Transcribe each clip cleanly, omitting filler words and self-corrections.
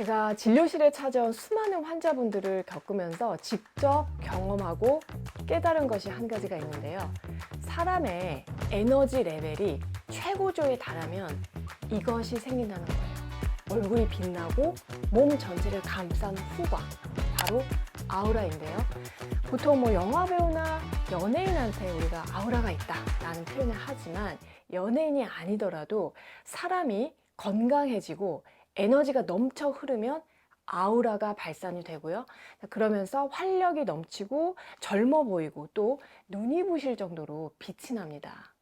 제가 진료실에 찾아온 수많은 환자분들을 겪으면서 직접 경험하고 깨달은 것이 한 가지가 있는데요. 사람의 에너지 레벨이 최고조에 달하면 이것이 생긴다는 거예요. 얼굴이 빛나고 몸 전체를 감싼 후광, 바로 아우라인데요. 보통 영화 배우나 연예인한테 우리가 아우라가 있다라는 표현을 하지만 연예인이 아니더라도 사람이 건강해지고 에너지가 넘쳐 흐르면 아우라가 발산이 되고요. 그러면서 활력이 넘치고 젊어 보이고 또 눈이 부실 정도로 빛이 납니다.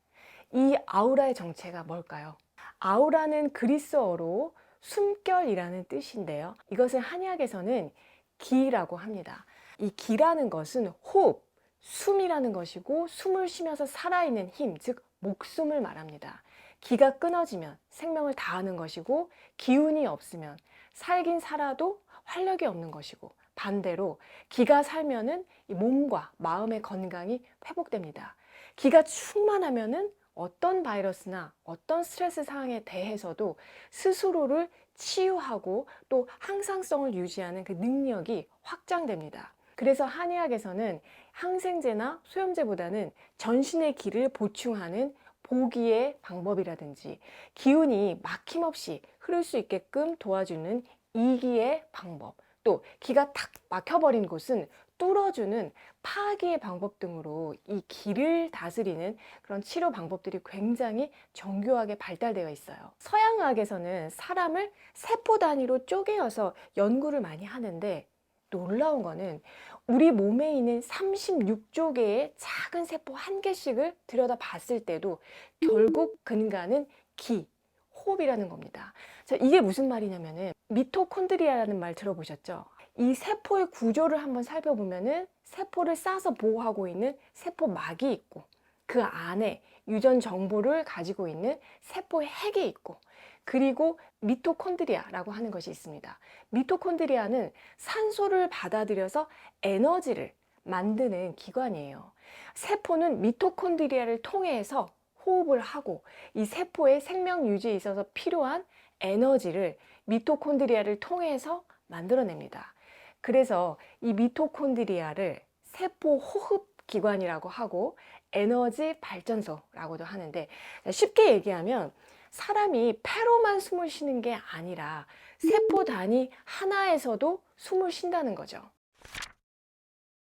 이 아우라의 정체가 뭘까요? 아우라는 그리스어로 숨결이라는 뜻인데요. 이것을 한의학에서는 기라고 합니다. 이 기라는 것은 호흡, 숨이라는 것이고 숨을 쉬면서 살아있는 힘, 즉 목숨을 말합니다. 기가 끊어지면 생명을 다하는 것이고 기운이 없으면 살긴 살아도 활력이 없는 것이고 반대로 기가 살면은 이 몸과 마음의 건강이 회복됩니다. 기가 충만하면은 어떤 바이러스나 어떤 스트레스 상황에 대해서도 스스로를 치유하고 또 항상성을 유지하는 그 능력이 확장됩니다. 그래서 한의학에서는 항생제나 소염제보다는 전신의 기를 보충하는 보기의 방법이라든지 기운이 막힘없이 흐를 수 있게끔 도와주는 이기의 방법, 또 기가 탁 막혀버린 곳은 뚫어주는 파기의 방법 등으로 이 기를 다스리는 그런 치료 방법들이 굉장히 정교하게 발달되어 있어요. 서양의학에서는 사람을 세포 단위로 쪼개어서 연구를 많이 하는데 놀라운 거는 우리 몸에 있는 36조 개의 작은 세포 한 개씩을 들여다 봤을 때도 결국 근간은 기, 호흡이라는 겁니다. 자, 이게 무슨 말이냐면은 미토콘드리아라는 말 들어보셨죠? 이 세포의 구조를 한번 살펴보면은 세포를 싸서 보호하고 있는 세포막이 있고 그 안에 유전 정보를 가지고 있는 세포의 핵이 있고 그리고 미토콘드리아라고 하는 것이 있습니다. 미토콘드리아는 산소를 받아들여서 에너지를 만드는 기관이에요. 세포는 미토콘드리아를 통해서 호흡을 하고 이 세포의 생명 유지에 있어서 필요한 에너지를 미토콘드리아를 통해서 만들어냅니다. 그래서 이 미토콘드리아를 세포 호흡 기관이라고 하고 에너지 발전소라고도 하는데 쉽게 얘기하면 사람이 폐로만 숨을 쉬는 게 아니라 세포 단위 하나에서도 숨을 쉰다는 거죠.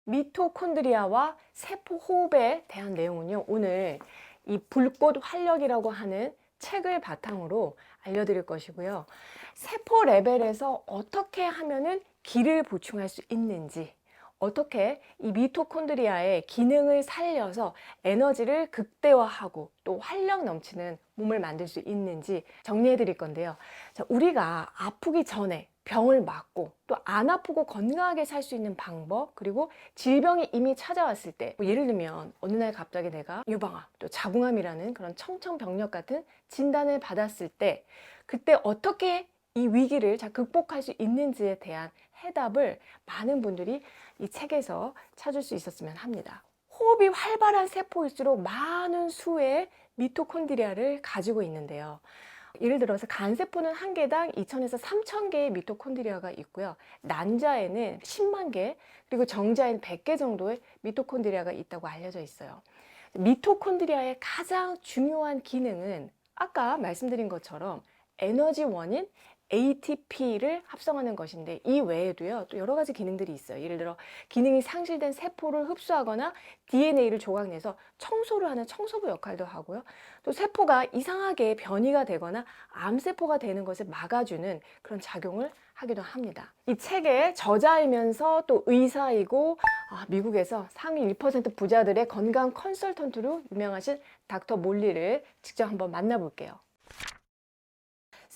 미토콘드리아와 세포 호흡에 대한 내용은요, 오늘 이 불꽃 활력이라고 하는 책을 바탕으로 알려드릴 것이고요. 세포 레벨에서 어떻게 하면은 기를 보충할 수 있는지, 어떻게 이 미토콘드리아의 기능을 살려서 에너지를 극대화하고 또 활력 넘치는 몸을 만들 수 있는지 정리해 드릴 건데요. 자, 우리가 아프기 전에 병을 막고 또 안 아프고 건강하게 살 수 있는 방법, 그리고 질병이 이미 찾아왔을 때 예를 들면 어느 날 갑자기 내가 유방암 또 자궁암이라는 그런 청천벽력 같은 진단을 받았을 때 그때 어떻게 이 위기를 잘 극복할 수 있는지에 대한 해답을 많은 분들이 이 책에서 찾을 수 있었으면 합니다. 호흡이 활발한 세포일수록 많은 수의 미토콘드리아를 가지고 있는데요. 예를 들어서 간세포는 한 개당 2,000에서 3,000개의 미토콘드리아가 있고요. 난자에는 10만 개, 그리고 정자에는 100개 정도의 미토콘드리아가 있다고 알려져 있어요. 미토콘드리아의 가장 중요한 기능은 아까 말씀드린 것처럼 에너지 원인 ATP를 합성하는 것인데 이 외에도요 또 여러 가지 기능들이 있어요. 예를 들어 기능이 상실된 세포를 흡수하거나 DNA를 조각내서 청소를 하는 청소부 역할도 하고요. 또 세포가 이상하게 변이가 되거나 암세포가 되는 것을 막아주는 그런 작용을 하기도 합니다. 이 책의 저자이면서 또 의사이고 미국에서 상위 1% 부자들의 건강 컨설턴트로 유명하신 닥터 몰리를 직접 한번 만나볼게요.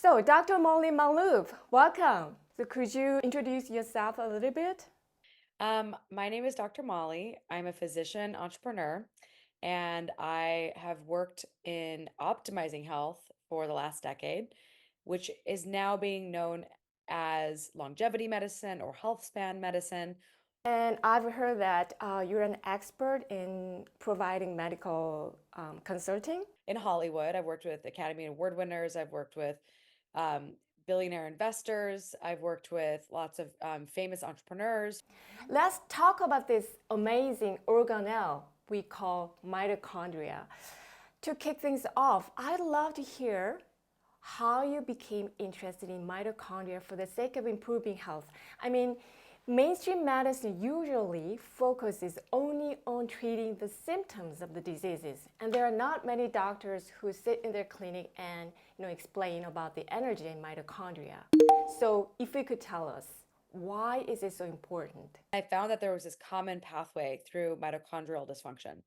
So, Dr. Molly Malouf, welcome. So, could you introduce yourself a little bit? My name is Dr. Molly. I'm a physician entrepreneur, and I have worked in optimizing health for the last decade, which is now being known as longevity medicine or health span medicine. And I've heard that you're an expert in providing medical consulting. In Hollywood, I've worked with Academy Award winners, I've worked with billionaire investors. I've worked with lots of famous entrepreneurs. Let's talk about this amazing organelle we call mitochondria. To kick things off, I'd love to hear how you became interested in mitochondria for the sake of improving health. I mean, mainstream medicine usually focuses only on treating the symptoms of the diseases, and there are not many doctors who sit in their clinic and explain about the energy in mitochondria. So, if you could tell us, why is it so important? I found that there was this common pathway through mitochondrial dysfunction.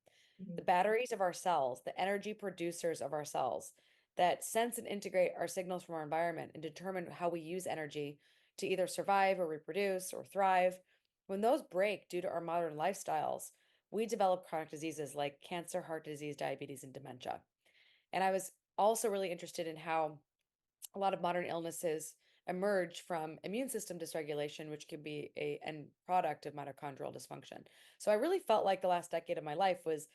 The batteries of our cells, the energy producers of our cells that sense and integrate our signals from our environment and determine how we use energy to either survive or reproduce or thrive. When those break due to our modern lifestyles, we develop chronic diseases like cancer, heart disease, diabetes, and dementia. And I was also really interested in how a lot of modern illnesses emerge from immune system dysregulation, which can be a end product of mitochondrial dysfunction. So I really felt like the last decade of my life was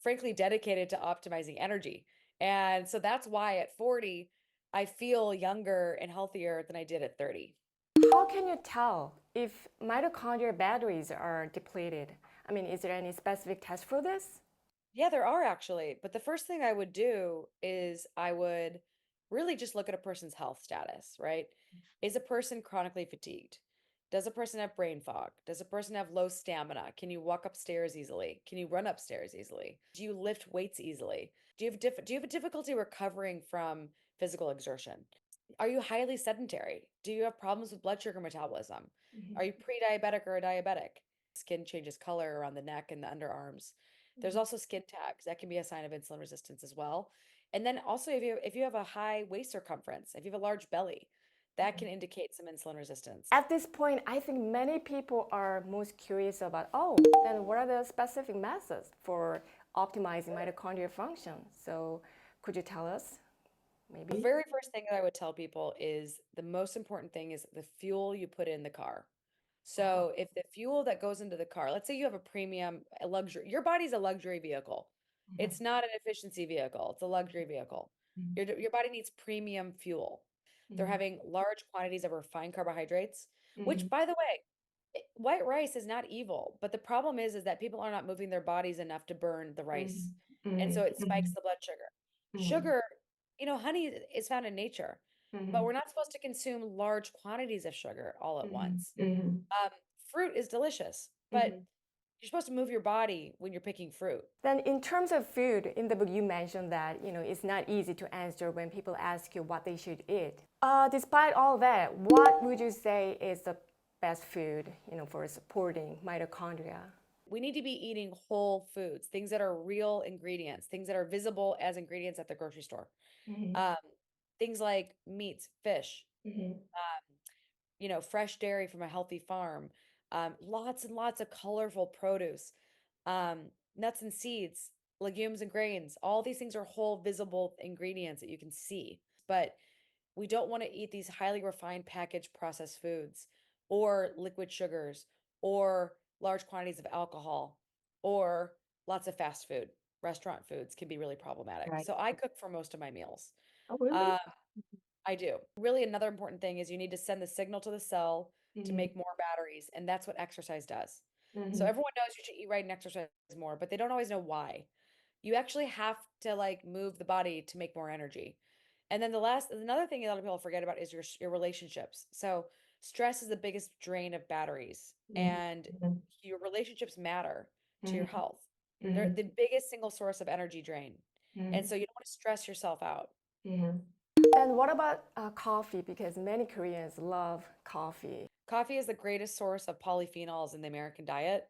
frankly dedicated to optimizing energy. And so that's why at 40, I feel younger and healthier than I did at 30. How can you tell if mitochondrial batteries are depleted? I mean, is there any specific test for this? Yeah, there are actually. But the first thing I would do is I would really just look at a person's health status, right? Is a person chronically fatigued? Does a person have brain fog? Does a person have low stamina? Can you walk upstairs easily? Can you run upstairs easily? Do you lift weights easily? Do you have a difficulty recovering from physical exertion? Are you highly sedentary? Do you have problems with blood sugar metabolism? Are you pre-diabetic or a diabetic? Skin changes color around the neck and the underarms. There's also skin tags. That can be a sign of insulin resistance as well. And then also if you have a high waist circumference, if you have a large belly, that can indicate some insulin resistance. At this point, I think many people are most curious about, oh, then what are the specific methods for optimizing mitochondrial function? So could you tell us, The maybe? very first thing that I would tell people is the most important thing is the fuel you put in the car. So if the fuel that goes into the car, let's say you have a premium, a luxury, your body's a luxury vehicle. It's not an efficiency vehicle, it's a luxury vehicle. Your body needs premium fuel. They're having large quantities of refined carbohydrates, which by the way, white rice is not evil, but the problem is that people are not moving their bodies enough to burn the rice. And so it spikes the blood sugar. Sugar, honey is found in nature, but we're not supposed to consume large quantities of sugar all at once. Um, Fruit is delicious, but you're supposed to move your body when you're picking fruit. Then in terms of food, in the book you mentioned that it's not easy to answer when people ask you what they should eat. Despite all that, what would you say is the best food for supporting mitochondria? We need to be eating whole foods, things that are real ingredients, things that are visible as ingredients at the grocery store. Um, Things like meats, fish, fresh dairy from a healthy farm, lots and lots of colorful produce, nuts and seeds, legumes and grains. All these things are whole, visible ingredients that you can see. But we don't want to eat these highly refined packaged processed foods or liquid sugars or large quantities of alcohol or lots of fast food. Restaurant foods can be really problematic. Right. So I cook for most of my meals. Oh, really? Um, I do. Really, another important thing is you need to send the signal to the cell to make more batteries, and that's what exercise does. So everyone knows you should eat right and exercise more, but they don't always know why. You actually have to like move the body to make more energy. And then another thing a lot of people forget about is your relationships. So stress is the biggest drain of batteries, and your relationships matter to your health. They're the biggest single source of energy drain. And so you don't want to stress yourself out. And what about coffee? Because many Koreans love coffee. Coffee is the greatest source of polyphenols in the American diet.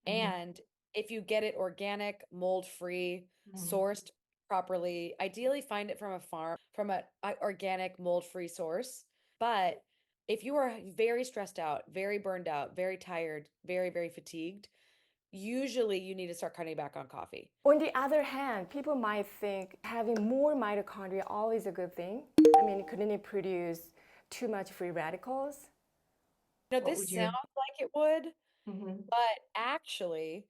And if you get it organic, mold-free, sourced properly, ideally find it from a farm, from an organic, mold-free source. But if you are very stressed out, very burned out, very tired, very, very fatigued, usually you need to start cutting back on coffee. On the other hand, people might think having more mitochondria always a good thing. I mean, couldn't it produce too much free radicals? This sounds like it would, but actually,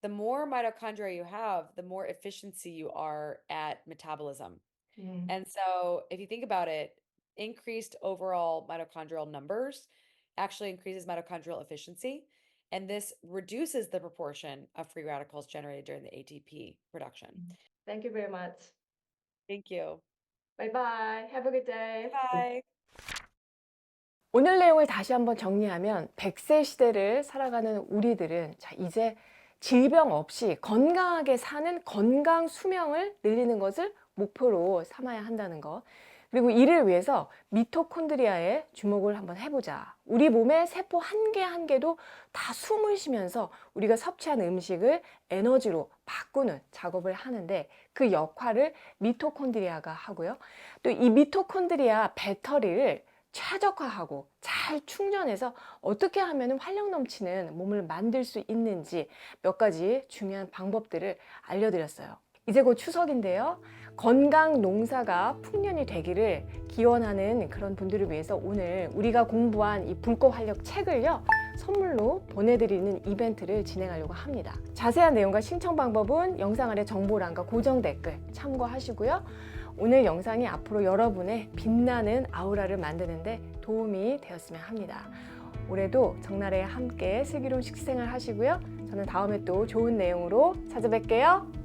the more mitochondria you have, the more efficiency you are at metabolism. And so if you think about it, increased overall mitochondrial numbers actually increases mitochondrial efficiency, and this reduces the proportion of free radicals generated during the ATP production. Thank you very much. Thank you. Bye bye. Have a good day. Bye. 오늘 내용을 다시 한번 정리하면 100세 시대를 살아가는 우리들은 자, 이제 질병 없이 건강하게 사는 건강 수명을 늘리는 것을 목표로 삼아야 한다는 것. 그리고 이를 위해서 미토콘드리아에 주목을 한번 해보자. 우리 몸의 세포 한 개 한 개도 다 숨을 쉬면서 우리가 섭취한 음식을 에너지로 바꾸는 작업을 하는데 그 역할을 미토콘드리아가 하고요. 또 이 미토콘드리아 배터리를 최적화하고 잘 충전해서 어떻게 하면 활력 넘치는 몸을 만들 수 있는지 몇 가지 중요한 방법들을 알려드렸어요. 이제 곧 추석인데요. 건강 농사가 풍년이 되기를 기원하는 그런 분들을 위해서 오늘 우리가 공부한 이 불꽃 활력 책을요, 선물로 보내드리는 이벤트를 진행하려고 합니다. 자세한 내용과 신청 방법은 영상 아래 정보란과 고정 댓글 참고하시고요. 오늘 영상이 앞으로 여러분의 빛나는 아우라를 만드는데 도움이 되었으면 합니다. 올해도 정나래와 함께 슬기로운 식생활 하시고요. 저는 다음에 또 좋은 내용으로 찾아뵐게요.